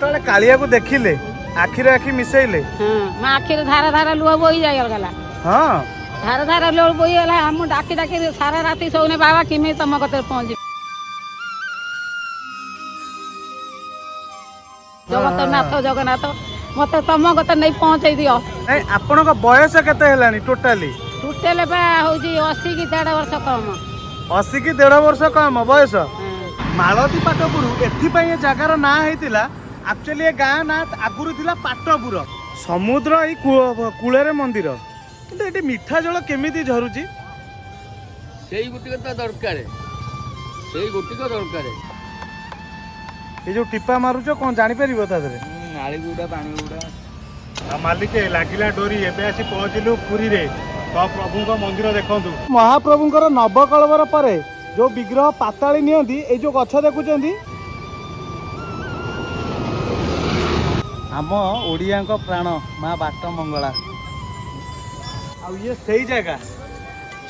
कालिया को देखिले आखिर आखि मिसेइले मैं आखिर धारा धारा लुह बोही जाइगला हाँ धारा धारा लुह बोही गला हम डाकी डाकी सारा राति सोने बाबा किमे तम कते पहुंच जगन्नाथ जगन्नाथ मत तुम कते नहीं पहुंचाई दियो नहीं आपण को बयस केते हेलानी टोटाली टोटल बा होजी 80 की 1.5 वर्ष कम 80 की 1.5 वर्ष कम बयस मालती पाटपुर एथि जगार ना हेतिला एक्चुअली ये गाँ ना आगुरी थिला पाटपुर समुद्र ई कूलरे मंदिर किंतु एटी मीठा जल केमिति झरुची सेई गुटिक तो दरकार सेई गुटिक दरकार ये जो टिपा मारुच कौन जानी परिबो ता धरे नाली गुडा पानी गुडा मालिक लागिला डोरी एबे आसी पहुंचलु पुरी रे तो प्रभु को मंदिर देखंतु महाप्रभुंकर नवकलवर परे जो विग्रह पाताली नियंती ए जो गछ देखुचंदी आम ओडिया प्राण माँ बाट मंगला आ ये सही जगह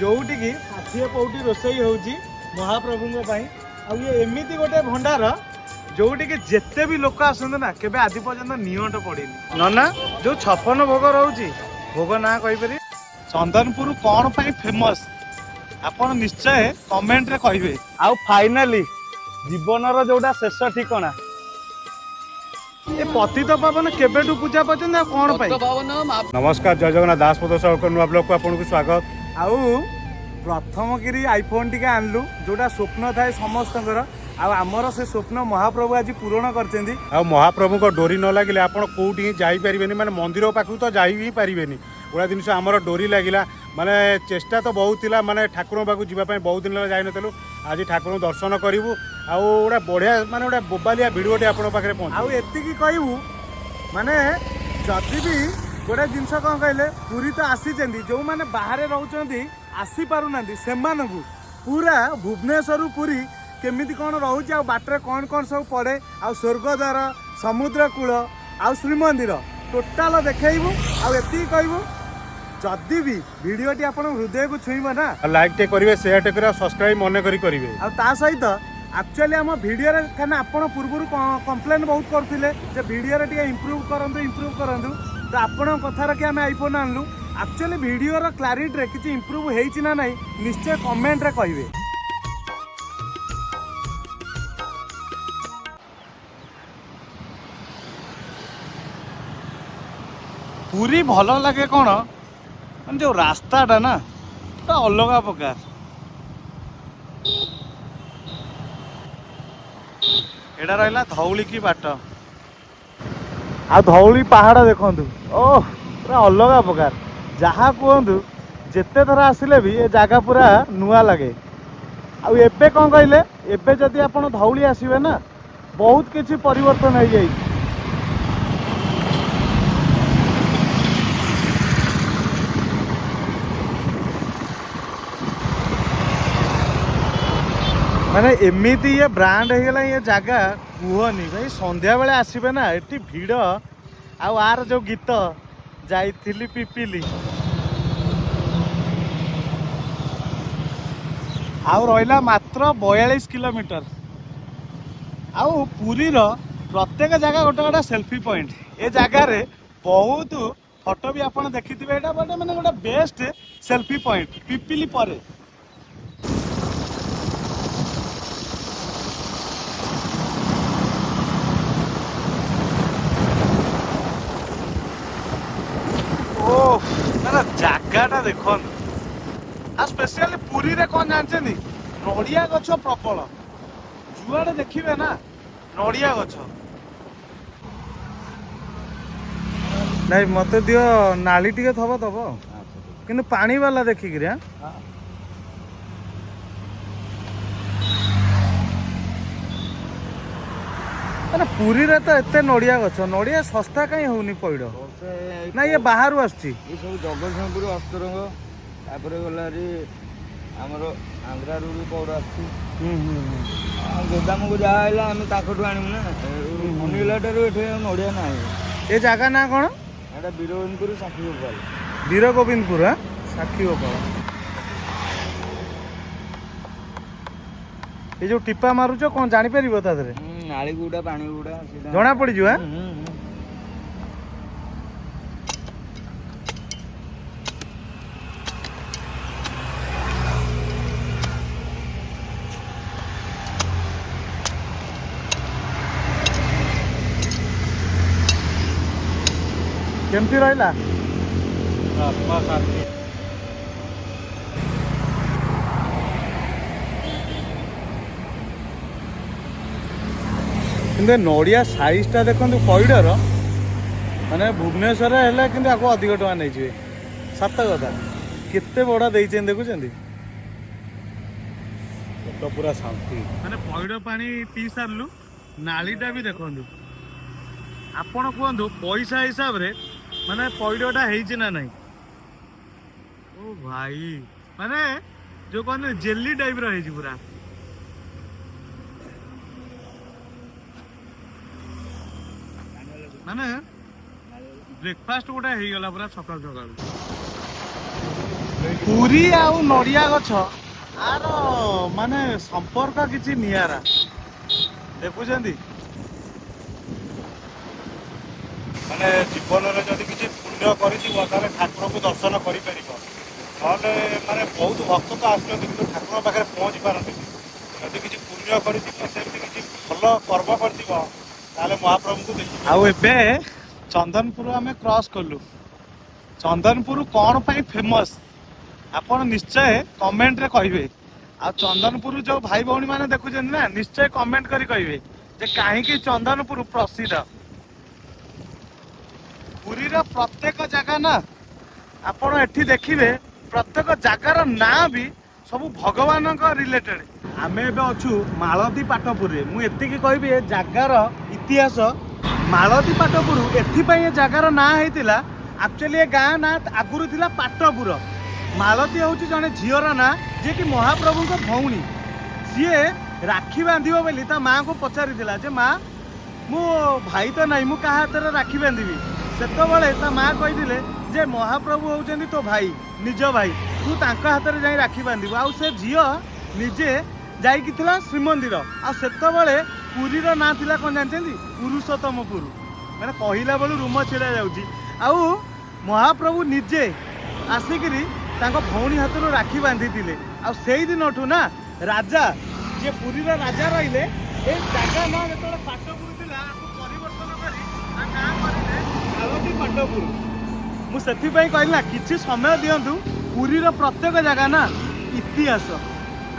जोटी की 60 पौटी रोसई होउची महाप्रभु आ ये एमिति गोटे भंडार जोटी की जेते भी लोक आसते ना केबे आज पर्यंत नियंट पड़ेनी नना जो 56 भोग रोची भोग ना कहीपरि चंदनपुर कौन पाई फेमस आपण निश्चय कमेंट रे कहिबे आ फाइनली जीवनर जोटा शेष ठिकाना ए पतित पावन केबेटू पूजा पाचन कौन पाई नमस्कार जय जगन्नाथ दासपद सरकार नुआ ब्लॉग को आपन को स्वागत आउ प्रथम गिरी आईफोन टिके आनलु जोटा स्वप्न थाए समस्तकर आमर से स्वप्न महाप्रभु आज पूरण करछेंदी आ महाप्रभु को डोरी न लागिले आपण कोउठी जाई परिबेनी माने मंदिर पाखु तो जाई भी परिबेनी गोटा जिनस आमर डोरी लगिला माने चेष्टा तो बहुत थिला माने ठाकुर पाखु जीवा पई बहुत दिन जाई नथलु आज ठाकुर दर्शन करिवु आ गोटा बढ़िया माने गोटा बोबालिया भिडियोटे आपण पाखरे पहुंच आ एति की कहबू माने जदि भी गोटे जिनस कौन कहले पूरी तो आसी चंदी जो माने बाहर रहउचंदी आसी पारु नांदी सेमानकु पूरा भुवनेश्वर पुरी केमिति कौन रोचे आ बाटर कौन कौन सब पड़े आ स्वर्गद्वार समुद्र कूल आ श्रीमंदिर टोटाल देखू आती कहबू जदि भी भिडियोटी आप हृदय को छुईब ना लाइक टे करेंगे शेयर टे करेंगे सब्सक्राइब मन करेंगे आ सहित एक्चुअली आम भिडियो क्या आप पूर्व कंप्लेन बहुत करते भिडियो इम्प्रूव करूँ तो आपण कथार कि आम आईफोन आनलु एक्चुअली भिडियो क्लारिटी किसी इम्प्रूव होती ना नहीं निश्चय कमेंट रे कहिबे पूरी भल लगे कौन जो रास्ताटा ना तो अलग प्रकार एटा रहा धौली की बाट आ धौली पहाड़ देखु ओह पूरा अलग प्रकार जहाँ कहतु जिते थर आसिले भी ये जगह पूरा नुआ लगे आ एबे कौन कहले एबे जदि आपण धौली आसबे ना बहुत किसी परिवर्तन हो जाए माने एमिति ये ब्रांड होगा ये जगह कहनी भाई संध्या बेले आसबे ना ये भिड़ आर जो गीत जाइली पिपिली आउ रहा मात्र 42 किलोमीटर आउ पुरीर प्रत्येक जगह गोटे गोटे सेल्फी पॉइंट ए जगार बहुत फोटो भी आप देखि यहाँ माने गोटे बेस्ट सेल्फी पॉइंट पिपिली पर जगह देखो स्पेशली पुरी रे कौन जानते नड़िया गछ प्रबल जुआड़े देखिए ना नड़िया गछ नहीं मत दियो नाली टिके थब दब किंतु पानी वाला देखिक पुरी रे तो एते नड़िया गछ नड़िया सस्ता कहीं होनी पइड़ ना ये बाहर आसुची सब जगतसिंहपुर अस्तरंग तापर गलारी आमर आंध्रा रू भी पौड़ आसुची गोदाम को जहाँ है आम ताकू आनमु ना मनीलाटार ये नड़िया ना ये जगह ना कौन एटा वीरगोविंदपुर साक्षी गोपाल वीरगोविंदपुर साक्षी गोपाल ये जो टिपा मारुच कौन जानी परिबो ता धरे नाली गुड़ा पानी गुड़ा जना पड़ जो केमती रहा आत्मा शांति कि नड़िया साइजटा देखो पैडर माने भुवनेश्वर है कि आपको अधिक टका नहीं जी सत कथा केते बड़ा देखते देखुं तो पूरा शांति माने पैड पानी पी सारू नालीटा भी देखु आपण कहतु पैसा हिसाब रे माने पैडटा है ना नहीं ओ भाई माने जो कहते जेली टाइप रही पूरा माने ब्रेकफास्ट गोटे हो गला पूरा सकाल सकाल पूरी आउ नड़िया गछ आर माने संपर्क किछि नियारा देखुछंती माने जीवन रे जदि किछि पुण्य करिथिबो ताले ठाकुर को दर्शन करि परिबो नले माने बहुत भक्त तो आसुछंती किंतु ठाकुर पाखरे पहुंची पारंती जदि किछि पुण्य करिथिबो सेमति किछि भलो कर्म करथिबो ताले महाप्रभु को देखि आउ एबे चंदनपुर आमे क्रॉस करलु चंदनपुर कौन पाई फेमस आपण निश्चय कमेंट रे कहिबे आ चंदनपुर जो भाई भौणी माने देखुछन ना निश्चय कमेंट करी कहिबे जे काहे कि चंदनपुर प्रसिद्ध पुरी रा प्रत्येक जगह ना आपण एठी देखिबे प्रत्येक जगार ना भी सब भगवान का रिलेटेड आमे एबे अछु मालती पाटपुर रे मु एतिकी कहबी ए जगार इतिहास मालती पाटपुर एथिपाई ए जगार ना हेतिला एक्चुअली ए गाँ ना आगुरु थिला पाटपुर मालती होउची जने झियर ना जे कि महाप्रभु को भौणी सीए राखी बांधिबो बेली ता मां को पचारि थिला जे मां मो भाई तो नहीं मु कहा हाथ राखी बांधिबी सेतो बेले ता मां कहि दिले जे महाप्रभु होउचंदी तो भाई निज भाई तू तांका हाथ रे जाई राखी बांधिबो आ से झियो निजे जाई कि थिला श्रीमंदिर आ सेतो बेले पुरी रो ना थिला कोन जानचंदी पुरुषोत्तमपुर माने कहिला बेलु रूम छिड़ा जाउची आउ महाप्रभु निजे आसिकरी तांको भौणी हाथरू राखी बांधी दिले आ सेई दिनठू ना राजा जे पुरी रो राजा रहिले ए जागा ना जेतोले पाटपुर थिला आकु परिवर्तन करी आ ना करिले मालती पाटपुर मु सेथि पई कहली ना किछि समय दियंतु पुरी रो प्रत्येक जगह ना इतिहास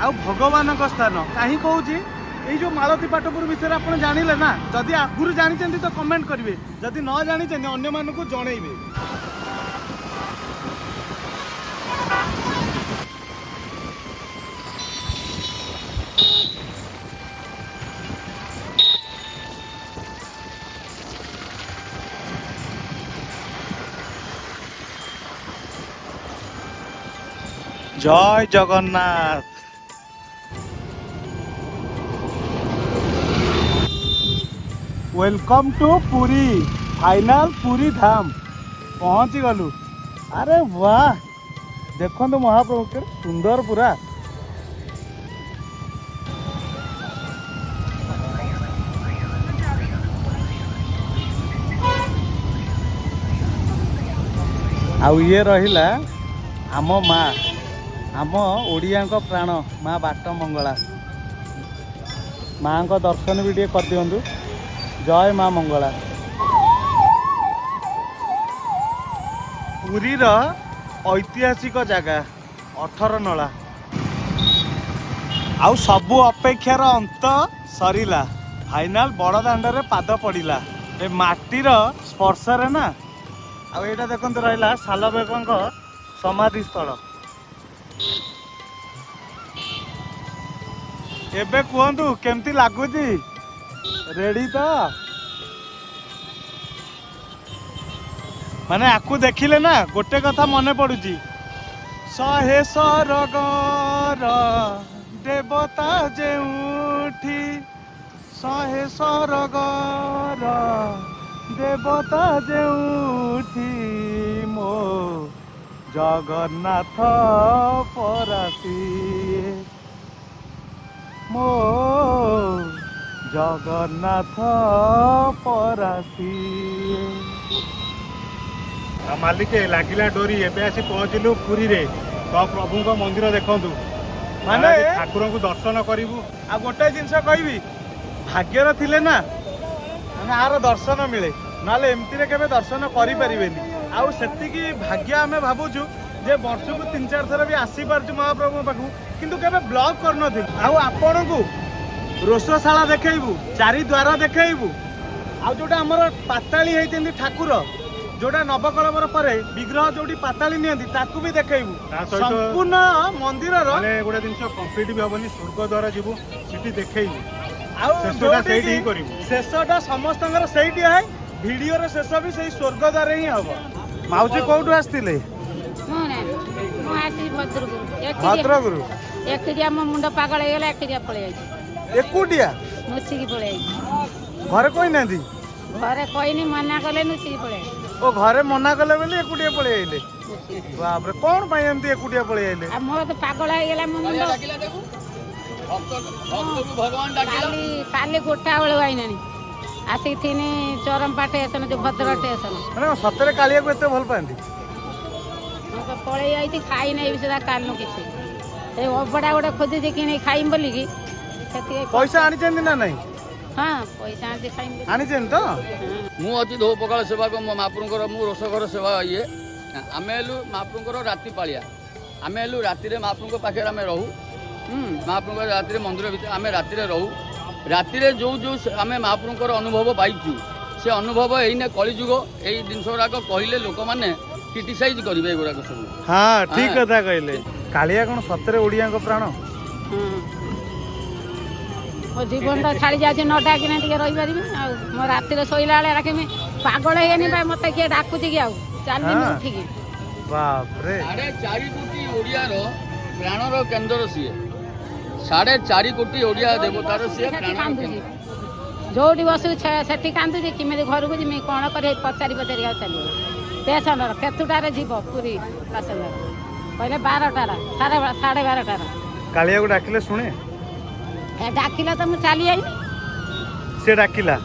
आ भगवान का स्थान कहीं कहूँ ये जो मालती पाटपुर विषय आप जानिले ना जदि आगुरी जानी तो कमेंट करेंगे जदि न जानी अन्य मानक जनइबे जय Jagannath welcome to Puri final Puri Dham पहुँची गलु अरे वाह देखो तो महाप्रभु के सुंदर पूरा आउ ये रहिला आम माँ आम ओडिया प्राण माँ बाट मंगला माँ को दर्शन भी कर दिंतु जय माँ मंगला पुरी रो ऐतिहासिक जगह 18 नला आउ सबु अपेक्षार अंत सरिला फाइनाल बड़दाण्ड रे पाद पड़िला ए माटीर स्पर्श रे ना आउ एटा देखंत रहिला सालबेगଙ୍କ समाधि स्थल एबे कहतु केमती लगुची रेडी तो माने आकु देखिले ना गोटे कथा मने पड़ुची शहे सरगर देवता जेउठी शहे सरगर देवता जेउठी मो जगन्नाथ परासी मो ଜଗନ୍ନାଥ ପରାସି। ମାଲିକେ ଲାଗିଲା ଡୋରି, ଏବେ ଆସି ପହଞ୍ଚିଲୁ ପୁରୀରେ। ତ ପ୍ରଭୁଙ୍କ ମନ୍ଦିର ଦେଖନ୍ତୁ, ମାନେ ଠାକୁରଙ୍କୁ ଦର୍ଶନ କରିବୁ। ଆଉ ଗୋଟେ ଜିନିଷ କହିବି, ଭାଗ୍ୟର ଥିଲେ ନା ମାନେ ଆର ଦର୍ଶନ ମିଳେ, ନହେଲେ ଏମିତିରେ କେବେ ଦର୍ଶନ କରିପାରିବେନି। ଆଉ ସେତିକି ଭାଗ୍ୟ ଆମେ ଭାବୁଛୁ ଯେ ବର୍ଷକୁ 3-4 ଥର ବି ଆସିପାରୁଛୁ ମହାପ୍ରଭୁଙ୍କ ପାଖକୁ, କିନ୍ତୁ କେବେ ବ୍ଲଗ କରିନଥିଲୁ। ଆଉ ଆପଣଙ୍କୁ ରୋଷଶାଳା ଦେଖେଇବୁ, ଚାରିଦ୍ୱାର ଦେଖେଇବୁ, ଆଉ ଯୋଉଟା ଆମର ପାତାଳି ହେଇଛନ୍ତି ଠାକୁର, ଯୋଉଟା ନବକଳବର ପରେ ବିଗ୍ରହ ଯୋଉଠି ପାତାଳି ନିଅନ୍ତି ତାକୁ ବି ଦେଖେଇବୁ। ସମ୍ପୂର୍ଣ୍ଣ ମନ୍ଦିରର ଗୋଟେ ଜିନିଷ କମ୍ପ୍ଲିଟ ବି ହବନି, ସ୍ୱର୍ଗ ଦ୍ୱାର ଯିବୁ ସେଠି ଦେଖେଇବୁ। ଆଉ ସେଇଠି ହିଁ କରିବୁ, ଶେଷଟା ସମସ୍ତଙ୍କର ସେଇଠି ହଏ। ଭିଡିଓର ଶେଷ ବି ସେଇ ସ୍ୱର୍ଗ ଦ୍ୱାର ହିଁ ହବ। ମାଉସୀ କୋଉଠୁ ଆସିଥିଲେ? ମୁଁ ଆସିଛି ଭଦ୍ରକରୁ। ଏକୁଟିଆ ମୋ ମୁଣ୍ଡ ପାଗଳ ହେଇଗଲା, ଏକୁଟିଆ ପଳେଇ ଆଇଛି। ଏକୁଟିଆ ନୁଚିକି ପଳେଇ ଆଇଛି। ଘରେ କହିନାହାନ୍ତି? ଘରେ କହିନି, ମନା କଲେ ନୁଚିକି ପଳେଇ ଆଇଛି। ଓ ଘରେ ମନା କଲେ ବୋଲି ଏକୁଟିଆ ପଳେଇ ଆଇଲେ? ବାପରେ, କଣ ପାଇଁ ଏମିତି ଏକୁଟିଆ ପଳେଇ ଆଇଲେ? ଆଉ ମୋର ତ ପାଗଳ ହେଇଗଲା ମୋ ମୁଣ୍ଡ। କାଲି 1ଟା ବେଳୁ ଆଇନାଣି, ଆସିଥିନି ଚରମ୍ପା ଷ୍ଟେସନ, ଯୋଉ ଭଦ୍ରକ ଷ୍ଟେସନ। ମାନେ ସତରେ କାଳିଆକୁ ଏତେ ଭଲ ପାଆନ୍ତି? ମୁଁ ତ ପଳେଇ ଆଇଛି, ଖାଇ ନାହିଁ ସୁଧା କାଲୁ କିଛି। ଏଇ ଅବଡ଼ା ଗୋଟେ ଖୋଜୁଛି କିଣି ଖାଇମି ବୋଲିକି, ସେତିକି। ପଇସା ଆଣିଛନ୍ତି ନା ନାଇଁ? ହଁ, ପଇସା ଆଣିଛି, ଖାଇମି। ଆଣିଛନ୍ତି ତ? ମୁଁ ଅଛି ଧୋ ପକାଳ ସେବାକ, ମୋ ମହାପ୍ରଭୁଙ୍କର ମୁଁ ରୋଷଘର ସେବା ଇଏ। ଆମେ ହେଲୁ ମହାପ୍ରଭୁଙ୍କର ରାତି ପାଳିଆ। ଆମେ ହେଲୁ ରାତିରେ ମହାପ୍ରଭୁଙ୍କ ପାଖରେ ଆମେ ରହୁ। ମହାପ୍ରଭୁଙ୍କ ରାତିରେ ମନ୍ଦିର ଭିତରେ ଆମେ ରାତିରେ ରହୁ। ରାତିରେ ଯୋଉ ଆମେ ମହାପ୍ରଭୁଙ୍କର ଅନୁଭବ ପାଇଛୁ, ସେ ଅନୁଭବ ଏଇନେ କଳିଯୁଗ। ଏଇ ଜିନିଷ ଗୁଡ଼ାକ କହିଲେ ଲୋକମାନେ କ୍ରିଟିସାଇଜ କରିବେ ଏଗୁଡ଼ାକ ସବୁ। ହଁ, ଠିକ କଥା କହିଲେ। କାଳିଆ କଣ ସତରେ ଓଡ଼ିଆଙ୍କ ପ୍ରାଣ? ମୋ ଜୀବନଟା ଛାଡ଼ି ଯାଉଛି, ନ ଡାକିନେ ଟିକେ ରହିପାରିବି। ଆଉ ମୋ ରାତିରେ ଶୋଇଲା ବେଳେ ଡାକିମି, ପାଗଳ ହେଇଗନି ବା, ମତେ କିଏ ଡାକୁଛି କି? ଆଉ ଚାଲିନି ଉଠିକି। ବାପରେ, 4.5 କୋଟି ଓଡ଼ିଆର ପ୍ରାଣର କେନ୍ଦ୍ର ସିଏ। 4.5 କୋଟି ଓଡ଼ିଆ ଦେବତାର ସିଏ ପ୍ରାଣର କେନ୍ଦ୍ର। ଯୋଉଠି ବସିବୁ ସେଠି କାନ୍ଦୁଛି, କେମିତି ଘରକୁ ଯିମି, କଣ କରି ପଚାରି ଆଉ ଚାଲିବ। ଷ୍ଟେସନର କେତୁଟାରେ ଯିବ ପୁରୀ ପାସେଞ୍ଜର? କହିଲେ 12ଟାର, 12:30ଟାର। କାଳିଆକୁ ଡାକିଲେ ଶୁଣେ? ଡାକିଲା ତ ମୁଁ ଚାଲି ଯାଇନି। ସେ ଡାକିଲା?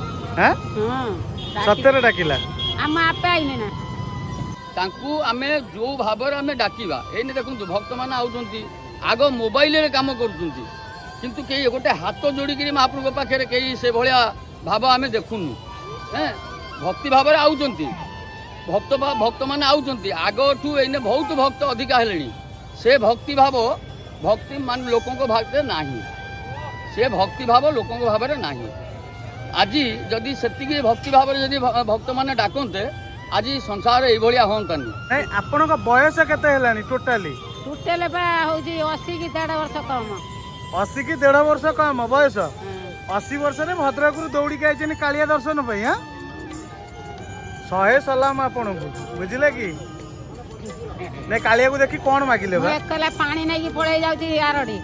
ସତରେ ଡାକିଲା? ଆମ ଆପେ ଆଇନି ନା। ତାଙ୍କୁ ଆମେ ଯୋଉ ଭାବରେ ଆମେ ଡାକିବା। ଏଇନେ ଦେଖନ୍ତୁ ଭକ୍ତମାନେ ଆଉଛନ୍ତି, ଆଗ ମୋବାଇଲରେ କାମ କରୁଛନ୍ତି, କିନ୍ତୁ କେହି ଗୋଟେ ହାତ ଯୋଡ଼ିକିରି ମହାପ୍ରଭୁଙ୍କ ପାଖରେ କେହି ସେଭଳିଆ ଭାବ ଆମେ ଦେଖୁନୁ। ଭକ୍ତି ଭାବରେ ଆଉଛନ୍ତି, ଭକ୍ତମାନେ ଆଉଛନ୍ତି। ଆଗଠୁ ଏଇନେ ବହୁତ ଭକ୍ତ ଅଧିକା ହେଲେଣି। ସେ ଭକ୍ତି ଭାବ ଲୋକଙ୍କ ଭାବରେ ନାହିଁ। ସେ ଭକ୍ତି ଭାବ ଲୋକଙ୍କ ଭାବରେ ନାହିଁ। ଆଜି ଯଦି ସେତିକି ଭକ୍ତି ଭାବରେ ଯଦି ଭକ୍ତମାନେ ଡାକନ୍ତେ, ଆଜି ସଂସାର ଏଇଭଳିଆ ହୁଅନ୍ତାନି। ଆପଣଙ୍କ ବୟସ କେତେ ହେଲାଣି ଟୋଟାଲି? ଟୋଟାଲି ବା ହଉଛି 80 କି 1.5 ବର୍ଷ କମ। 80 କି 1.5 ବର୍ଷ କମ ବୟସ? 80 ବର୍ଷରେ ଭଦ୍ରକରୁ ଦୌଡ଼ିକି ଆଇଛନ୍ତି କାଳିଆ ଦର୍ଶନ ପାଇଁ? 100 ସଲାମ ଆପଣଙ୍କୁ, ବୁଝିଲେ କି? ନାଇଁ, କାଳିଆକୁ ଦେଖି କଣ ମାଗିଲେ? ଏକଲା ପାଣି ନେଇକି ପଳେଇ ଯାଉଛି ଆରଡି।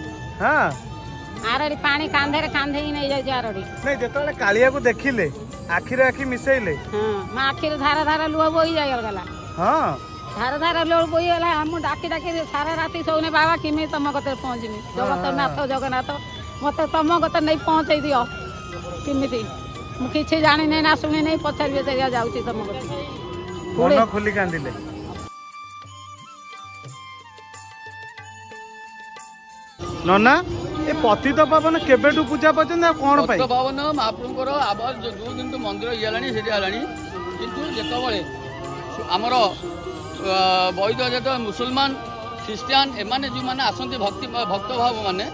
ଆରଡି ପାଣି କାନ୍ଧରେ କାନ୍ଧେଇ ନେଇ ଯାଉଛି ଆରଡି। ନାଇଁ, ଯେତେବେଳେ କାଳିଆକୁ ଦେଖିଲେ, ଆଖିରେ ଆଖି ମିଶେଇଲେ? ମୋ ଆଖିରେ ଧାର ଲୁହ ବୋହି ଯାଇଗଲା। ଧାର ଲୁହ ବୋହିଗଲା। ମୁଁ ଡାକି ସାରା ରାତି ଶୋଉନି, ବାବା କେମିତି ତମ କତିରେ ପହଞ୍ଚିବି? ଜଗନ୍ନାଥ, ମତେ ତମ କତିରେ ନେଇ ପହଞ୍ଚେଇ ଦିଅ। କେମିତି? ମୁଁ କିଛି ଜାଣିନି ନା ଶୁଣିନି, ପଚାରି ଯାଉଛି ତମ କତିରେ। ମନ ଖୋଲି କାନ୍ଦିଲେ? ନନା, ଏ ପତିତ ପାବନ କେବେଠୁ ପୂଜା ପାଉଛନ୍ତି, ଆଉ କଣ ପାଇଁ? ପତିତ ପାବନ ମହାପ୍ରଭୁଙ୍କର ଆବାଜ ଯୋଉ କିନ୍ତୁ ମନ୍ଦିର ଇଏ ସେଠି ହେଲାଣି, କିନ୍ତୁ ଯେତେବେଳେ ଆମର ବୈଦ ଯେତେବେଳେ ମୁସଲମାନ, ଖ୍ରୀଷ୍ଟିଆନ, ଏମାନେ ଯେଉଁମାନେ ଆସନ୍ତି ଭକ୍ତ ଭାବ ମାନେ,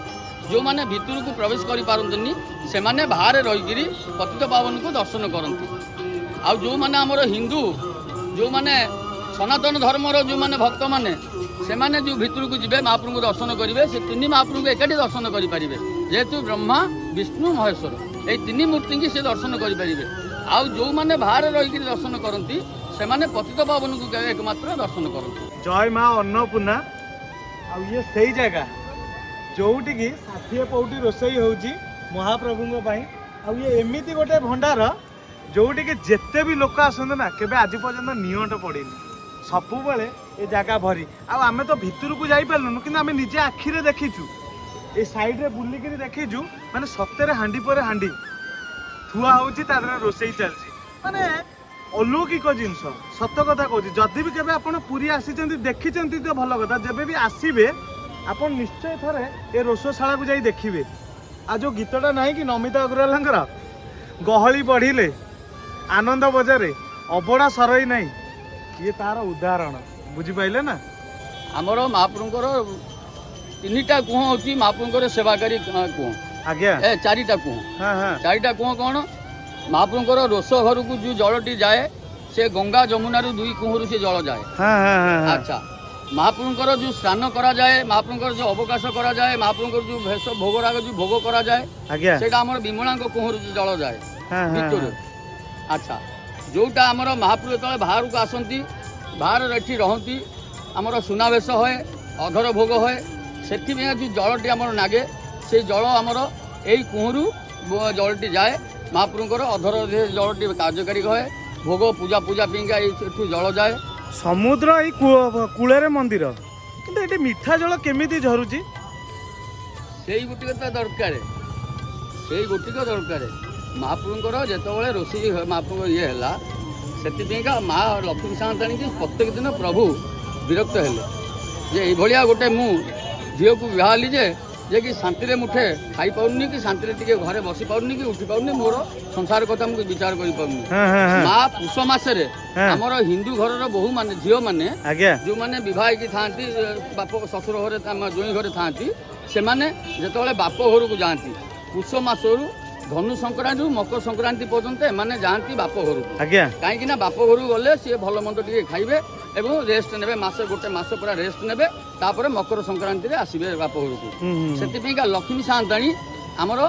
ଯେଉଁମାନେ ଭିତରକୁ ପ୍ରବେଶ କରିପାରନ୍ତିନି, ସେମାନେ ବାହାରେ ରହିକିରି ପତିତ ପାବନକୁ ଦର୍ଶନ କରନ୍ତି। ଆଉ ଯେଉଁମାନେ ଆମର ହିନ୍ଦୁ, ଯେଉଁମାନେ ସନାତନ ଧର୍ମର ଯେଉଁମାନେ ଭକ୍ତମାନେ, ସେମାନେ ଯେଉଁ ଭିତରକୁ ଯିବେ ମହାପ୍ରଭୁଙ୍କୁ ଦର୍ଶନ କରିବେ, ସେ 3 ମହାପ୍ରଭୁଙ୍କୁ ଏକାଠି ଦର୍ଶନ କରିପାରିବେ। ଯେହେତୁ ବ୍ରହ୍ମା, ବିଷ୍ଣୁ, ମହେଶ୍ୱର ଏଇ 3 ମୂର୍ତ୍ତିଙ୍କୁ ସେ ଦର୍ଶନ କରିପାରିବେ। ଆଉ ଯେଉଁମାନେ ବାହାରେ ରହିକିରି ଦର୍ଶନ କରନ୍ତି, ସେମାନେ ପତିତ ପାବନକୁ ଏକମାତ୍ର ଦର୍ଶନ କରନ୍ତି। ଜୟ ମା ଅନ୍ନପୂର୍ଣ୍ଣା। ଆଉ ଇଏ ସେଇ ଜାଗା ଯୋଉଠିକି 60 ପଉଟି ରୋଷେଇ ହେଉଛି ମହାପ୍ରଭୁଙ୍କ ପାଇଁ। ଆଉ ଇଏ ଏମିତି ଗୋଟେ ଭଣ୍ଡାର ଯୋଉଠିକି ଯେତେ ବି ଲୋକ ଆସନ୍ତୁ ନା, କେବେ ଆଜି ପର୍ଯ୍ୟନ୍ତ ନିଅଣ୍ଟ ପଡ଼ିନି। ସବୁବେଳେ ଏ ଜାଗା ଭରି। ଆଉ ଆମେ ତ ଭିତରକୁ ଯାଇପାରିଲୁନୁ, କିନ୍ତୁ ଆମେ ନିଜେ ଆଖିରେ ଦେଖିଛୁ, ଏ ସାଇଡରେ ବୁଲିକିରି ଦେଖିଛୁ। ମାନେ ସତରେ ହାଣ୍ଡି ପରେ ହାଣ୍ଡି थुआ होची ता देहरे रोसई चलची माने अलौकिक जिनस सत कथा कहूँ जदि भी केबे आपण पुरी आसीचंती देखिचंती तो भल कथा जेबे भी आसीबे आपण निश्चय थरे ए रोसशाला को जाई देखिबे आ जो गीतटा नाही कि नमिता अग्रवालंकर गहली बढ़िले आनंद बजारे अबड़ा सरई नाही ये तार उदाहरण बुझी पाइले ना आमर महाप्रभुंकर 3टा कुह होची महाप्रभुंकर सेवाकारी कुह आज्ञा ए 4टा कुह हाँ हाँ 4टा कुह कौन महाप्रभुंकर रोष घर को जो जलटी जाए से गंगा जमुना रु 2 कुहरु से जल जाए हाँ हाँ हाँ अच्छा महाप्रभुंकर जो स्नान करा जाए महाप्रभुंकर जो अवकाश करा जाए महाप्रभुंकर जो भेष भोगराग जो भोग करा जाए आज्ञा सेटा हमर विमलांक कुहरु जल जाए हाँ हाँ भितर अच्छा जोटा आमर महाप्रभु जो बाहर को आसती बाहर एठी रहती आमर सुनावेश होए अधर भोग होए सेठी जो जलटी आमर नागे से जल आमर यही कुहरु जलटी जाए महाप्रभुंकर अधर जलटी कार्यकारी होए भोग पूजा पूजा पिंगा एठू जल जाए समुद्र ई कूଳରେ मंदिर किंतु एटी मीठा जल केमिति झरुची सेई गोटिक तो दरकार सेई गोटिक दरकार महाप्रभुंकर जेतबेले रोषेई महाप्रभु ये है से माँ लक्ष्मी सान्ताणी की प्रत्येक दिन प्रभु विरक्त हेले जे ये गोटे मु झील को बिहाली जे कि शांति मुठे खाई पाऊनी कि शांति टे घरे बसी पाऊनी कि उठी पाऊनी मोर संसार कथा मुझे विचार कर पाऊनी माँ पुष मसरे आमर हिंदू घर बहु मान झील मैंने जो मैंने विवाहिकी था बाप शशुर घर जोई घर था से जो बाप घर को जाती पुष मसरू धनु संक्रांति मकर संक्रांति पर्यंत एमाने जाती बाप घर को कहीं बाप घर गले सी भल मंद टे खाइबे एवं रेस्ट ने मासे गोटे मास पूरा रेस्ट ने तापर मकर संक्रांति आसबे बाप घर को से लक्ष्मी सान्ताणी आमर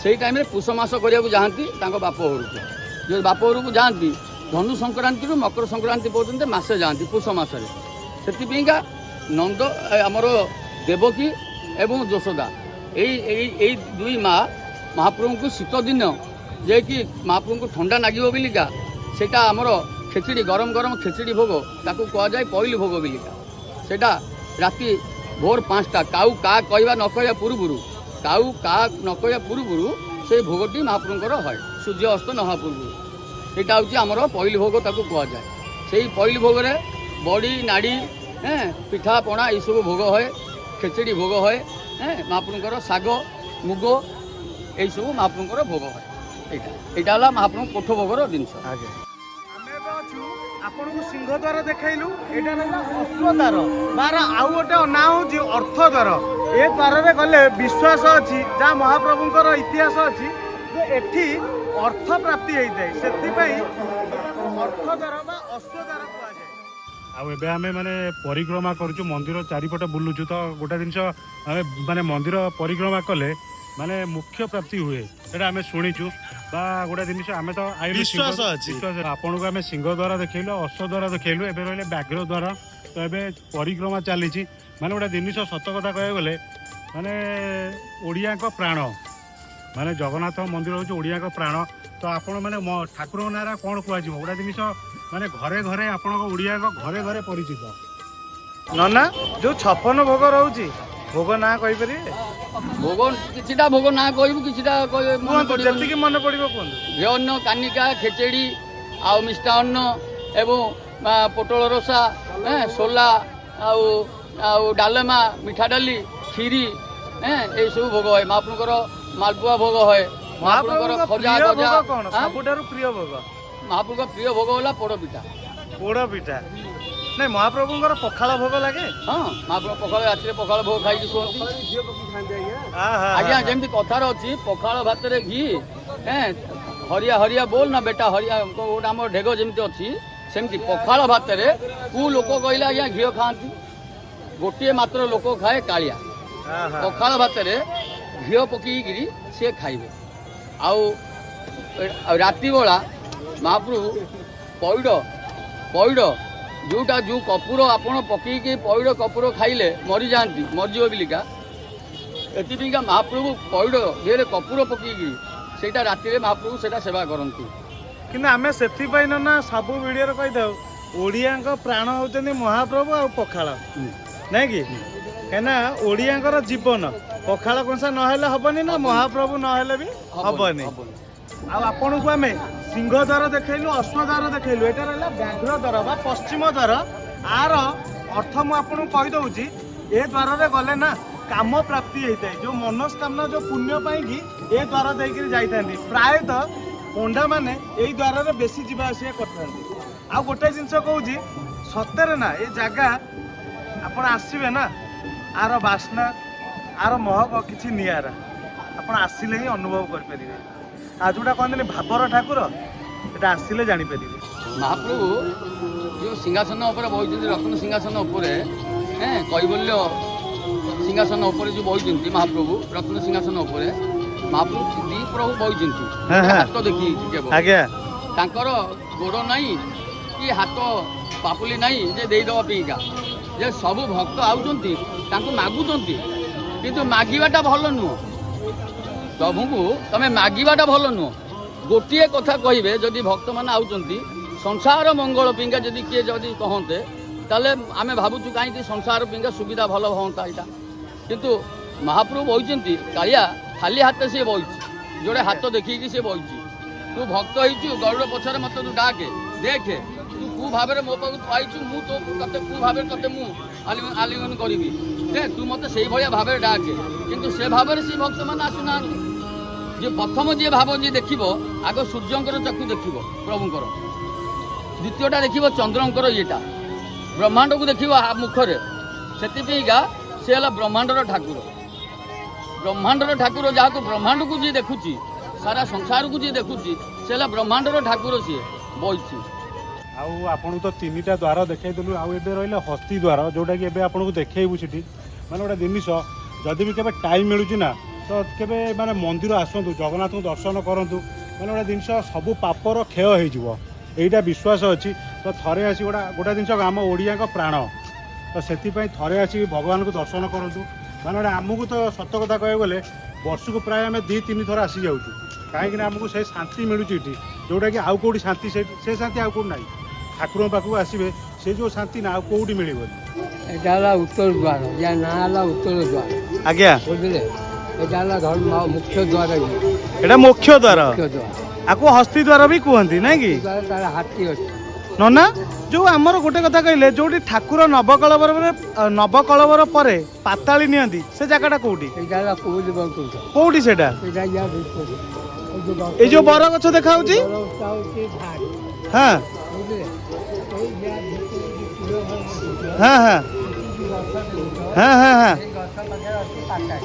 से टाइम पुष मास करने जाती बाप घर को जो बाप घर को जाती धनु संक्रांति मकर संक्रांति पर्यंत मासे जाती पुष मसरे से नंद आमर देवकी एवं यशोदा यही दुई माँ महाप्रभु को शीत दिन जे कि महाप्रभु को ठंडा लगे बोलिका सेटा आमर खेचड़ी गरम गरम खेचड़ी भोग ताकू कह जाए पहली भोग बोलिका सेटा राति भोर 5टा काऊ का कहवा न कहवा पूर्व काऊ का न कहवा पूर्व से भोगटी महाप्रभुंकर है सूर्य अस्त नहा पूर्व यहाँ हूँ आमर पहली भोग ताकू कह जाए से पहली भोग बड़ी नाड़ी पिठा पणा ये सब भोग है खेचड़ी भोग है महाप्रभुंकर शाग मुग यही सब महाप्रभुंकर भोग है यहाँ महाप्रभु कोठ भोगर जिनस आपको सिंहद्वार देखलु यहाँ अश्वद्वार बार आउ गोटे ना हूँ अर्थद्वार ए द्वार में गले विश्वास अच्छी जहाँ महाप्रभुंकर इतिहास अच्छी एठी अर्थ प्राप्ति होता है से अर्थद्वार अश्वद्वार आबे आम मैंने परिक्रमा करुचु मंदिर चारिपटे बुलुचु तो गोटे जिनस माने मंदिर परिक्रमा कले माने मुख्य प्राप्ति हुए सेटा आम शुणीचु बा गोटे जिन आम तो विश्वास आपन को आम सिंह द्वारा देखलु अश्व द्वारा देखलु एबे रहिले व्याघ्र द्वारा तो एबे परिक्रमा चली माने गोटे जिन सत कथा कह गले माने ओडिया को प्राण माने जगन्नाथ मंदिर हूँ ओडिया को प्राण तो आपण माने ठाकुर नारा कौन कह गोटे जिन माने घरे घरे आपण ओडिया को घरे घरे परिचित नना जो 56 भोग रोची भोग ना कहि पारे भोग किछिटा भोग ना कहबु किछिटा जति मन पड़ो कहूँ घेअन्न कानिका खेचेड़ी आ मिष्टान्न एवं पोटल रसा सोला आउ डालेमा मिठा डाली खीरी ये सब भोग है महाप्रभुंकर मालपुआ भोग है महाप्रभुंकर खजा गजा सबुठारु प्रिय भोग महाप्रभुंकर प्रिय भोग होला पोड़ पिठा नहीं महाप्रभुंकर पखाल भोग लगे हाँ महाप्रभु पखाल राति पखाल भोग खाई शुअती आज्ञा जमी कथार अच्छी पखाल भात घी हरिया हरिया बोल ना बेटा हरिया गोटे आम ढेग जमी अच्छी सेमती पखाल भात कौ लोक कहले आज्ञा घी खाती गोटे मात्र लोक खाए कालिया पखाल भात घी पकईकि सी खाइबे आउ राति बेला महाप्रभु पैड़ पैड़ जोटा जो कपूर आपण पकईकि पैड़ कपूर खाइले मरी जाती मरीज बिलिका एतिका महाप्रभु पैड़ देहरे कपूर पकईकि सेटा राति महाप्रभु सेटा सेवा करती कि आम से ना सब वीडियो कही था ओडिया प्राण होती महाप्रभु आ पखाल नहीं कि कहीं ओडिया जीवन पखाल कंसा ना हेले हबनी ना महाप्रभु ना हेले भी हबनी ଆଉ ଆପଣଙ୍କୁ ଆମେ ସିଂହଦ୍ୱାର ଦେଖେଇଲୁ, ଅଶ୍ୱଦ୍ୱାର ଦେଖେଇଲୁ, ଏଇଟା ରହିଲା ବ୍ୟାଘ୍ର ଦ୍ୱାର ବା ପଶ୍ଚିମ ଦ୍ୱାର। ଆର ଅର୍ଥ ମୁଁ ଆପଣଙ୍କୁ କହିଦେଉଛି, ଏ ଦ୍ୱାରରେ ଗଲେ ନା କାମ ପ୍ରାପ୍ତି ହେଇଥାଏ। ଯେଉଁ ମନସ୍କାମନା, ଯେଉଁ ପୁଣ୍ୟ ପାଇଁକି ଏ ଦ୍ୱାର ଦେଇକିରି ଯାଇଥାନ୍ତି। ପ୍ରାୟତଃ ପଣ୍ଡାମାନେ ଏଇ ଦ୍ୱାରରେ ବେଶୀ ଯିବା ଆସିବା କରିଥାନ୍ତି। ଆଉ ଗୋଟେ ଜିନିଷ କହୁଛି, ସତରେ ନା ଏ ଜାଗା ଆପଣ ଆସିବେ ନା, ଆର ବାସ୍ନା, ଆର ମହକ କିଛି ନିଆରା। ଆପଣ ଆସିଲେ ହିଁ ଅନୁଭବ କରିପାରିବେ। ଆଉ ଯେଉଁଟା କହନ୍ତିନି ଭାବର ଠାକୁର, এটা আসলে জানিপারিবে। ମହାପ୍ରଭୁ ଯେଉଁ ସିଂହାସନ ଉପରେ ବସିଛନ୍ତି, ରତ୍ନ ସିଂହାସନ ଉପରେ, କୈବଲ୍ୟ ସିଂହାସନ ଉପରେ ଯେଉଁ ବସିଛନ୍ତି ମହାପ୍ରଭୁ, ରତ୍ନ ସିଂହାସନ ଉପରେ ମହାପ୍ରଭୁ ଦି ପ୍ରଭୁ ବସିଛନ୍ତି। ହାତ ଦେଖି କେବଳ ତାଙ୍କର ଗୋଡ଼ ନାହିଁ କି ହାତ ପାପୁଲି ନାହିଁ ଯେ ଦେଇଦେବା ପାଇଁକା। ଯେ ସବୁ ଭକ୍ତ ଆଉଛନ୍ତି ତାଙ୍କୁ ମାଗୁଛନ୍ତି, କିନ୍ତୁ ମାଗିବାଟା ଭଲ ନୁହଁ। ପ୍ରଭୁଙ୍କୁ ତମେ ମାଗିବାଟା ଭଲ ନୁହଁ। ଗୋଟିଏ କଥା କହିବେ, ଯଦି ଭକ୍ତମାନେ ଆଉଛନ୍ତି ସଂସାର ମଙ୍ଗଳ ପିଙ୍ଗା ଯଦି କିଏ ଯଦି କହନ୍ତେ, ତାହେଲେ ଆମେ ଭାବୁଛୁ କାହିଁକି ସଂସାର ପିଙ୍ଗା ସୁବିଧା ଭଲ ହୁଅନ୍ତା ଏଇଟା। କିନ୍ତୁ ମହାପ୍ରଭୁ ବହିଛନ୍ତି, କାଳିଆ ଖାଲି ହାତରେ ସିଏ ବହିଛି, ଯୋଡ଼େ ହାତ ଦେଖିକି ସିଏ ବହିଛି। ତୁ ଭକ୍ତ ହେଇଛୁ, ଗରୁଡ଼ ପଛରେ ମୋତେ ତୁ ଡାକେ, ଦେଖେ ତୁ କେଉଁ ଭାବରେ ମୋ ପାଖକୁ ଆଇଛୁ, ମୁଁ ତୋ ତତେ କେଉଁ ଭାବରେ ତତେ ମୁଁ ଆଲିଙ୍ଗନ କରିବି, ତୁ ମୋତେ ସେଇଭଳିଆ ଭାବରେ ଡାକେ। କିନ୍ତୁ ସେ ଭାବରେ ସେ ଭକ୍ତମାନେ ଆସୁନାହାନ୍ତି। ଯେ ପ୍ରଥମ ଯିଏ ଭାବ ଯିଏ ଦେଖିବ, ଆଗ ସୂର୍ଯ୍ୟଙ୍କର ଚକ୍ଷୁ ଦେଖିବ ପ୍ରଭୁଙ୍କର, ଦ୍ୱିତୀୟଟା ଦେଖିବ ଚନ୍ଦ୍ରଙ୍କର ଇଏଟା, ବ୍ରହ୍ମାଣ୍ଡକୁ ଦେଖିବ ମୁଖରେ। ସେଥିପାଇଁକା ସେ ହେଲା ବ୍ରହ୍ମାଣ୍ଡର ଠାକୁର। ବ୍ରହ୍ମାଣ୍ଡର ଠାକୁର, ଯାହାକୁ ବ୍ରହ୍ମାଣ୍ଡକୁ ଯିଏ ଦେଖୁଛି, ସାରା ସଂସାରକୁ ଯିଏ ଦେଖୁଛି, ସେ ହେଲା ବ୍ରହ୍ମାଣ୍ଡର ଠାକୁର, ସିଏ ବଇଛି। ଆଉ ଆପଣଙ୍କୁ ତ ତିନିଟା ଦ୍ୱାର ଦେଖେଇଦେଲୁ। ଆଉ ଏବେ ରହିଲା ହସ୍ତି ଦ୍ୱାର, ଯେଉଁଟାକି ଏବେ ଆପଣଙ୍କୁ ଦେଖେଇବୁ। ସେଠି ମାନେ ଗୋଟେ ଜିନିଷ, ଯଦି ବି କେବେ ଟାଇମ୍ ମିଳୁଛି ନା, ତ କେବେ ମାନେ ମନ୍ଦିର ଆସନ୍ତୁ, ଜଗନ୍ନାଥଙ୍କୁ ଦର୍ଶନ କରନ୍ତୁ। ମାନେ ଗୋଟେ ଜିନିଷ, ସବୁ ପାପର କ୍ଷୟ ହେଇଯିବ, ଏଇଟା ବିଶ୍ୱାସ ଅଛି। ତ ଥରେ ଆସି ଗୋଟେ ଜିନିଷ, ଆମ ଓଡ଼ିଆଙ୍କ ପ୍ରାଣ, ତ ସେଥିପାଇଁ ଥରେ ଆସିକି ଭଗବାନଙ୍କୁ ଦର୍ଶନ କରନ୍ତୁ। ମାନେ ଗୋଟେ ଆମକୁ ତ ସତ କଥା କହିବାକୁ ଗଲେ ବର୍ଷକୁ ପ୍ରାୟ ଆମେ 2-3 ଥର ଆସିଯାଉଛୁ, କାହିଁକିନା ଆମକୁ ସେ ଶାନ୍ତି ମିଳୁଛି ଏଠି, ଯେଉଁଟାକି ଆଉ କେଉଁଠି ଶାନ୍ତି, ସେ ଶାନ୍ତି ଆଉ କେଉଁଠି ନାହିଁ। ଠାକୁରଙ୍କ ପାଖକୁ ଆସିବେ, ସେ ଯେଉଁ ଶାନ୍ତି ନା ଆଉ କେଉଁଠି ମିଳିବନି। এটা হলো উত্তর দ্বার, যার নাম হলো উত্তর দ্বার, আজ্ঞা বুঝলে। এটা হলো ধর্ম মুখ্য দ্বার, এটা মুখ্য দ্বার, মুখ্য দ্বার। আকু হস্তি দ্বার বি কুহନ୍ତି নাଇଁ কি তার হাতি ଅଛି। ননা ଯେଉଁ ଆମର ଗୋଟେ କଥା କହିଲେ, ଯେଉଁଠି ଠାକୁର ନବକଳବର ପରେ ପାତାଳି ନିଅନ୍ତି, ସେ ଜାଗାଟା କୋଉଠି? এটা হলো কোল বঙ্কুশ, କୋଉଠି ସେଟା? এটা ইয়া ভিতরে এই ଯେଉଁ বର গছ ଦେଖାଯାଉଛି, বড়টা হচ্ছে ধার, হ্যাঁ বুঝলে। এই ইয়া ভিতরে যে পুরো হ্যাঁ হ্যাঁ হ্যাঁ হ্যাঁ হ্যাঁ এই গছ পাখে আছে পাতায়।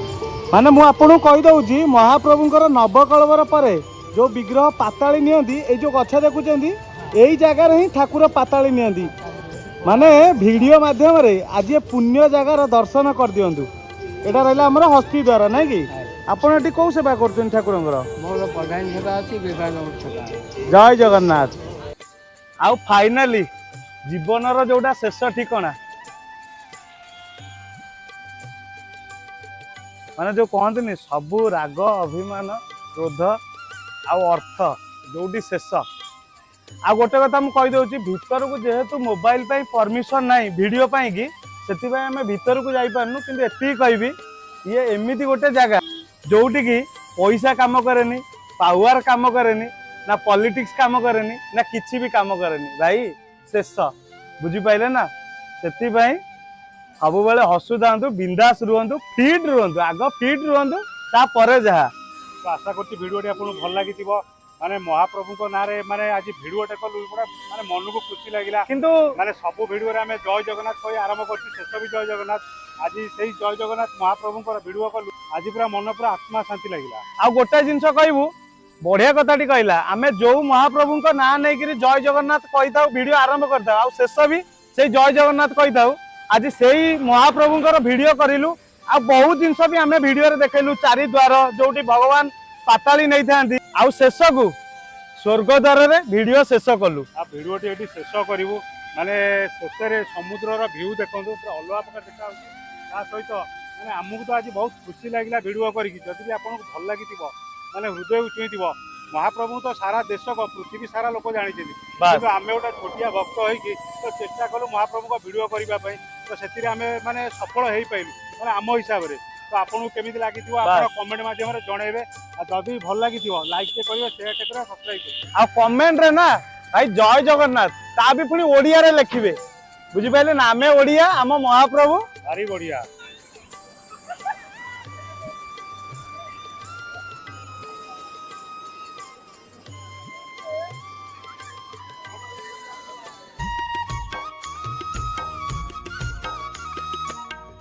ମାନେ ମୁଁ ଆପଣଙ୍କୁ କହିଦେଉଛି, ମହାପ୍ରଭୁଙ୍କର ନବକଳବର ପରେ ଯେଉଁ ବିଗ୍ରହ ପାତାଳି ନିଅନ୍ତି, ଏଇ ଯେଉଁ ଗଛ ଦେଖୁଛନ୍ତି, ଏଇ ଜାଗାରେ ହିଁ ଠାକୁର ପାତାଳି ନିଅନ୍ତି। ମାନେ ଭିଡ଼ିଓ ମାଧ୍ୟମରେ ଆଜି ଏ ପୁଣ୍ୟ ଜାଗାର ଦର୍ଶନ କରିଦିଅନ୍ତୁ। ଏଇଟା ରହିଲା ଆମର ହସ୍ତି ଦ୍ୱାର, ନାଇଁ କି? ଆପଣ ଏଠି କେଉଁ ସେବା କରୁଛନ୍ତି ଠାକୁରଙ୍କର? ମୋର ପ୍ରଧାନ ସେବା ଅଛି, ବିବାହ ସେବା। ଜୟ ଜଗନ୍ନାଥ। ଆଉ ଫାଇନାଲି ଜୀବନର ଯୋଉଟା ଶେଷ ଠିକଣା, ମାନେ ଯେଉଁ କହନ୍ତିନି ସବୁ ରାଗ, ଅଭିମାନ, କ୍ରୋଧ ଆଉ ଅର୍ଥ ଯୋଉଠି ଶେଷ। ଆଉ ଗୋଟେ କଥା ମୁଁ କହିଦେଉଛି, ଭିତରକୁ ଯେହେତୁ ମୋବାଇଲ ପାଇଁ ପରମିଶନ ନାହିଁ ଭିଡ଼ିଓ ପାଇଁକି, ସେଥିପାଇଁ ଆମେ ଭିତରକୁ ଯାଇପାରୁନୁ। କିନ୍ତୁ ଏତିକି କହିବି, ଇଏ ଏମିତି ଗୋଟେ ଜାଗା ଯୋଉଠିକି ପଇସା କାମ କରେନି, ପାୱାର କାମ କରେନି, ନା ପଲିଟିକ୍ସ କାମ କରେନି, ନା କିଛି ବି କାମ କରେନି। ଭାଇ ଶେଷ, ବୁଝିପାରିଲେ ନା? ସେଥିପାଇଁ ସବୁବେଳେ ହସୁଥାନ୍ତୁ, ବିନ୍ଦାସ ରୁହନ୍ତୁ, ଫିଟ୍ ରୁହନ୍ତୁ। ଆଗ ଫିଟ୍ ରୁହନ୍ତୁ, ତାପରେ ଯାହା। ତ ଆଶା କରୁଛି ଭିଡ଼ିଓଟି ଆପଣଙ୍କୁ ଭଲ ଲାଗିଥିବ। ମାନେ ମହାପ୍ରଭୁଙ୍କ ନାଁରେ ମାନେ ଆଜି ଭିଡ଼ିଓଟେ କଲୁ, ପୁରା ମାନେ ମନକୁ ଖୁସି ଲାଗିଲା। କିନ୍ତୁ ମାନେ ସବୁ ଭିଡ଼ିଓରେ ଆମେ ଜୟ ଜଗନ୍ନାଥ କହି ଆରମ୍ଭ କରୁଛୁ, ଶେଷ ବି ଜୟ ଜଗନ୍ନାଥ। ଆଜି ସେଇ ଜୟ ଜଗନ୍ନାଥ ମହାପ୍ରଭୁଙ୍କର ଭିଡ଼ିଓ କଲୁ, ଆଜି ପୁରା ମନ ପୁରା ଆତ୍ମା ଶାନ୍ତି ଲାଗିଲା। ଆଉ ଗୋଟେ ଜିନିଷ କହିବୁ, ବଢିଆ କଥାଟି କହିଲା, ଆମେ ଯୋଉ ମହାପ୍ରଭୁଙ୍କ ନାଁ ନେଇକିରି ଜୟ ଜଗନ୍ନାଥ କହିଥାଉ, ଭିଡ଼ିଓ ଆରମ୍ଭ କରିଥାଉ, ଆଉ ଶେଷ ବି ସେଇ ଜୟ ଜଗନ୍ନାଥ କହିଥାଉ। ଆଜି ସେଇ ମହାପ୍ରଭୁଙ୍କର ଭିଡ଼ିଓ କରିଲୁ। ଆଉ ବହୁତ ଜିନିଷ ବି ଆମେ ଭିଡ଼ିଓରେ ଦେଖେଇଲୁ, 4 ଦ୍ୱାର ଯୋଉଠି ଭଗବାନ ପାତାଳି ନେଇଥାନ୍ତି, ଆଉ ଶେଷକୁ ସ୍ୱର୍ଗ ଦ୍ୱାରରେ ଭିଡ଼ିଓ ଶେଷ କଲୁ। ଆଉ ଭିଡ଼ିଓଟି ଏଠି ଶେଷ କରିବୁ। ମାନେ ଶେଷରେ ସମୁଦ୍ରର ଭିଉ ଦେଖନ୍ତୁ, ପୁରା ଅଲଗା ପ୍ରକାର ଦେଖାଯାଉଛି। ତା ସହିତ ମାନେ ଆମକୁ ତ ଆଜି ବହୁତ ଖୁସି ଲାଗିଲା ଭିଡ଼ିଓ କରିକି। ଯଦି ବି ଆପଣଙ୍କୁ ଭଲ ଲାଗିଥିବ, ମାନେ ହୃଦୟକୁ ଛୁଇଁଥିବ, ମହାପ୍ରଭୁ ତ ସାରା ଦେଶ, ପୃଥିବୀ ସାରା ଲୋକ ଜାଣିଛନ୍ତି। କିନ୍ତୁ ଆମେ ଗୋଟେ ଛୋଟିଆ ଭକ୍ତ ହେଇକି ତ ଚେଷ୍ଟା କଲୁ ମହାପ୍ରଭୁଙ୍କ ଭିଡ଼ିଓ କରିବା ପାଇଁ। ତ ସେଥିରେ ଆମେ ମାନେ ସଫଳ ହେଇପାରିଲୁ, ମାନେ ଆମ ହିସାବରେ। तो आपको केमी लगी आप कमेंट माध्यम जनइबे जदि भल लगी लाइक टे करेंगे शेयर टे करेंगे सब्सक्राइब करेंगे आ कमेंट रे ना भाई जय जगन्नाथ ता भी पुणी ओडिया रे लिखिबे बुझी पाइले ना आमे ओडिया आम महाप्रभु भारी बढ़िया